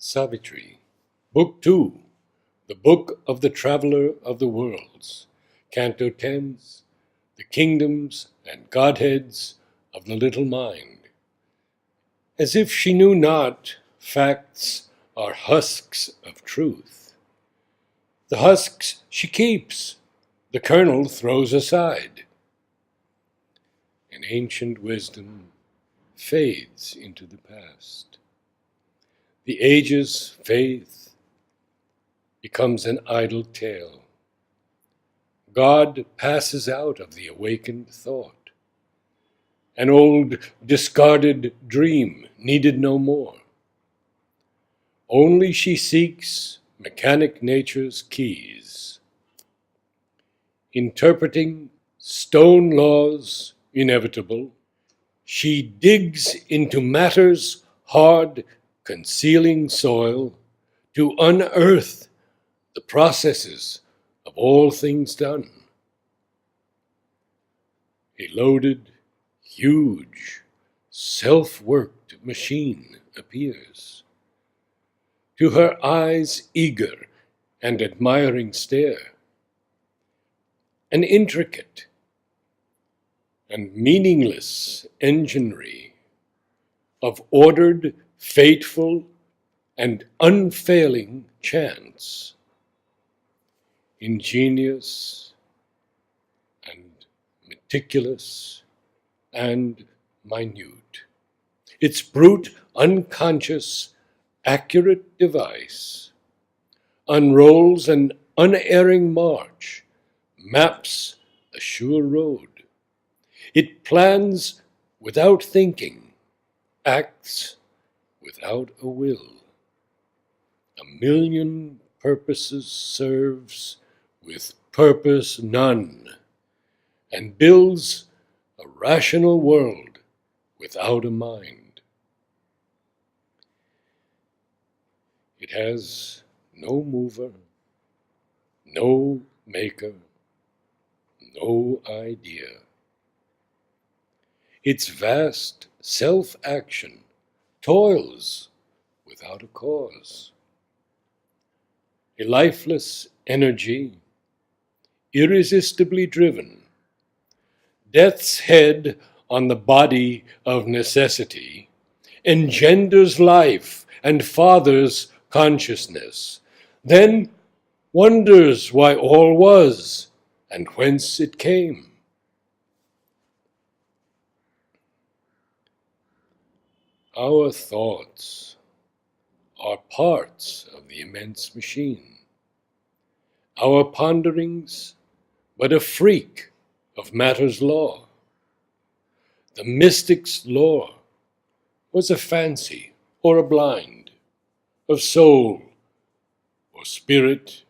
Savitri, Book 2, the Book of the Traveller of the Worlds, Canto 10s, the Kingdoms and Godheads of the Little Mind. As if she knew not, facts are husks of truth. The husks she keeps, the kernel throws aside. And ancient wisdom fades into the past. The age's faith becomes an idle tale. God passes out of the awakened thought. An old discarded dream needed no more. Only she seeks mechanic nature's keys, interpreting stone laws inevitable. She digs into matter's hard, concealing soil to unearth the processes of all things done. A loaded, huge, self-worked machine appears. To her eyes' eager and admiring stare, an intricate and meaningless enginery of ordered, fateful, and unfailing chance, ingenious and meticulous and minute. Its brute, unconscious, accurate device unrolls an unerring march, maps a sure road. It plans without thinking, acts without a will. A million purposes serves with purpose none, and builds a rational world without a mind. It has no mover, no maker, no idea. Its vast self-action toils without a cause. A lifeless energy, irresistibly driven, death's head on the body of necessity, engenders life and fathers consciousness, then wonders why all was and whence it came. Our thoughts are parts of the immense machine. Our ponderings but a freak of matter's law. The mystic's lore was a fancy or a blind, of soul or spirit.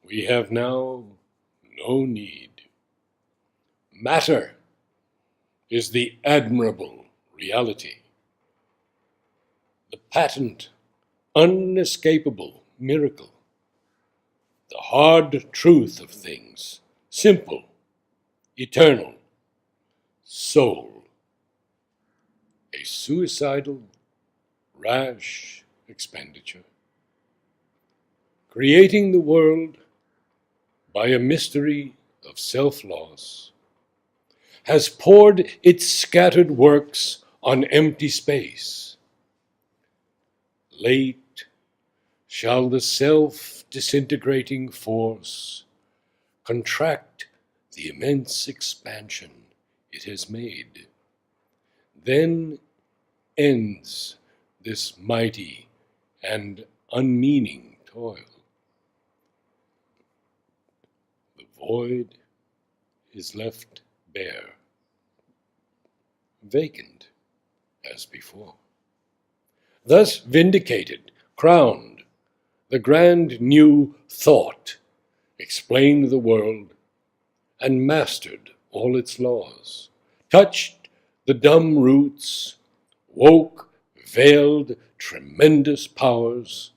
We have now no need. Matter is the admirable reality, the patent, unescapable miracle, the hard truth of things, simple, eternal, soul. A suicidal, rash expenditure, creating the world by a mystery of self-loss, has poured its scattered works on empty space. Late shall the self-disintegrating force contract the immense expansion it has made. Then ends this mighty and unmeaning toil. The void is left bare, vacant as before. Thus vindicated, crowned, the grand new thought explained the world and mastered all its laws, touched the dumb roots, woke veiled tremendous powers.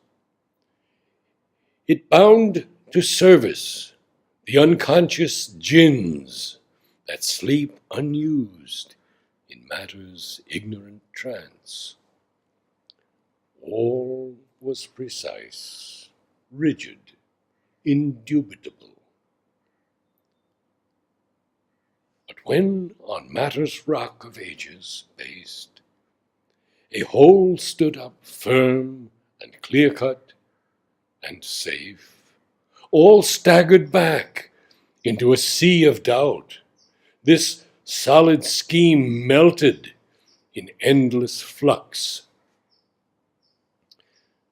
It bound to service the unconscious jinns that sleep unused in matter's ignorant trance. All was precise, rigid, indubitable. But when on matter's rock of ages based, a whole stood up firm and clear-cut and safe, all staggered back into a sea of doubt. This solid scheme melted in endless flux.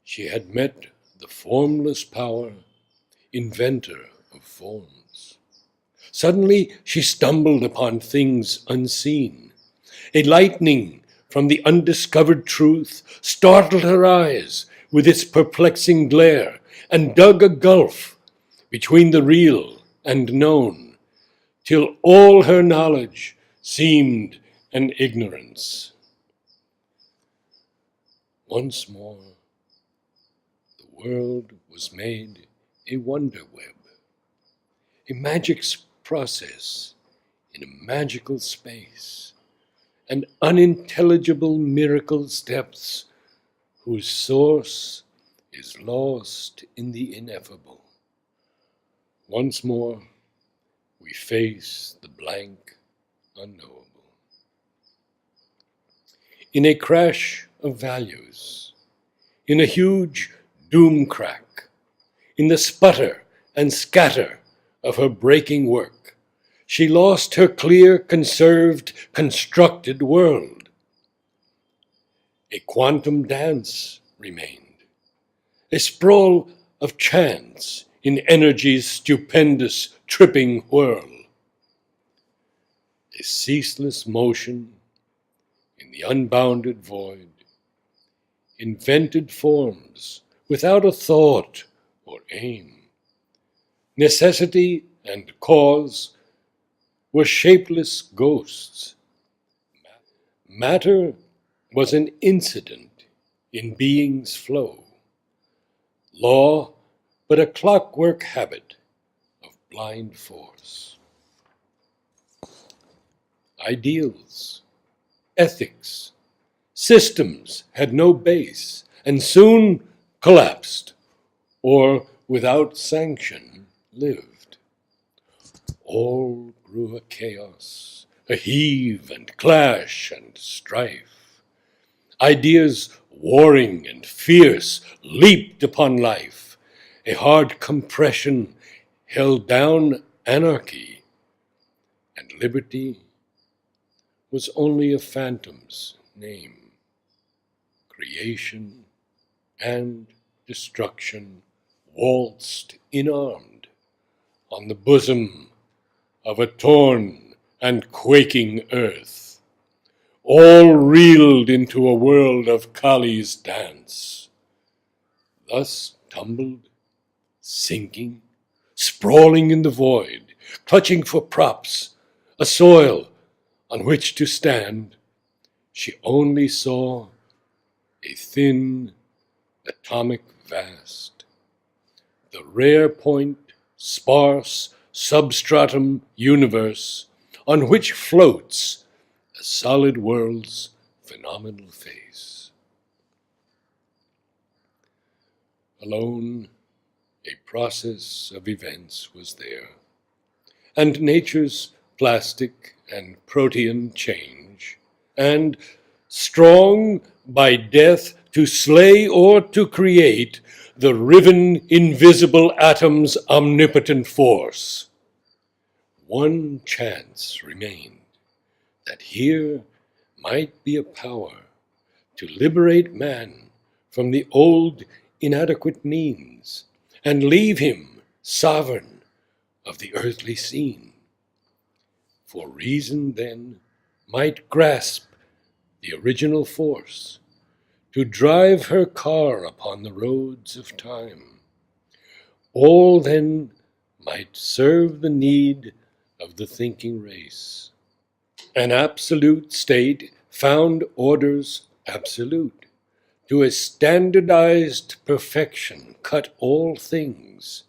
She had met the formless power, inventor of forms. Suddenly she stumbled upon things unseen. A lightning from the undiscovered truth startled her eyes with its perplexing glare and dug a gulf between the real and known, till all her knowledge seemed an ignorance. Once more, the world was made a wonder web, a magic process in a magical space, an unintelligible miracle's depths whose source is lost in the ineffable. Once more, we face the blank unknowable. In a crash of values, in a huge doom crack, in the sputter and scatter of her breaking work, she lost her clear, conserved, constructed world. A quantum dance remained, a sprawl of chance in energy's stupendous, tripping whirl. A ceaseless motion in the unbounded void, invented forms without a thought or aim. Necessity and cause were shapeless ghosts. Matter was an incident in being's flow. Law but a clockwork habit of blind force. Ideals, ethics, systems had no base and soon collapsed, or without sanction lived. All grew a chaos, a heave and clash and strife. Ideas warring and fierce leaped upon life. A hard compression held down anarchy, and liberty was only a phantom's name. Creation and destruction waltzed inarmed on the bosom of a torn and quaking earth. All reeled into a world of Kali's dance. Thus tumbled, sinking, sprawling in the void, clutching for props, a soil on which to stand, she only saw a thin atomic vast, the rare point, sparse, substratum universe on which floats a solid world's phenomenal face. Alone, a process of events was there, and nature's plastic and protean change, and strong by death to slay or to create, the riven invisible atom's omnipotent force. One chance remained, that here might be a power to liberate man from the old inadequate means, and leave him sovereign of the earthly scene. For reason then might grasp the original force, to drive her car upon the roads of time. All then might serve the need of the thinking race. An absolute state found orders absolute, to a standardized perfection cut all things.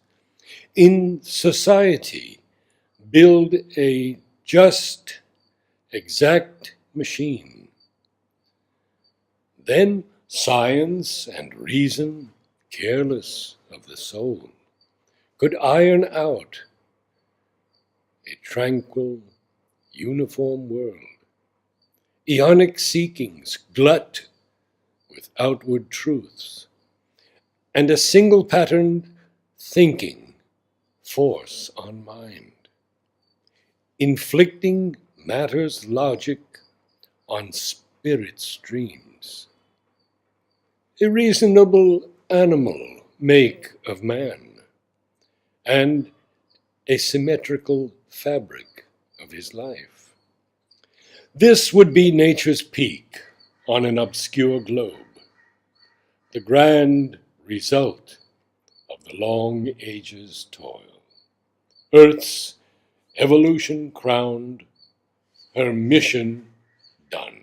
In society, build a just, exact machine. Then Science and reason, careless of the soul, could iron out a tranquil, uniform world. Eonic seekings glut with outward truths, and a single patterned thinking force on mind, inflicting matter's logic on spirit streams. A reasonable animal make of man, and a symmetrical fabric of his life. This would be nature's peak on an obscure globe, the grand result of the long ages' toil. Earth's evolution crowned, her mission done.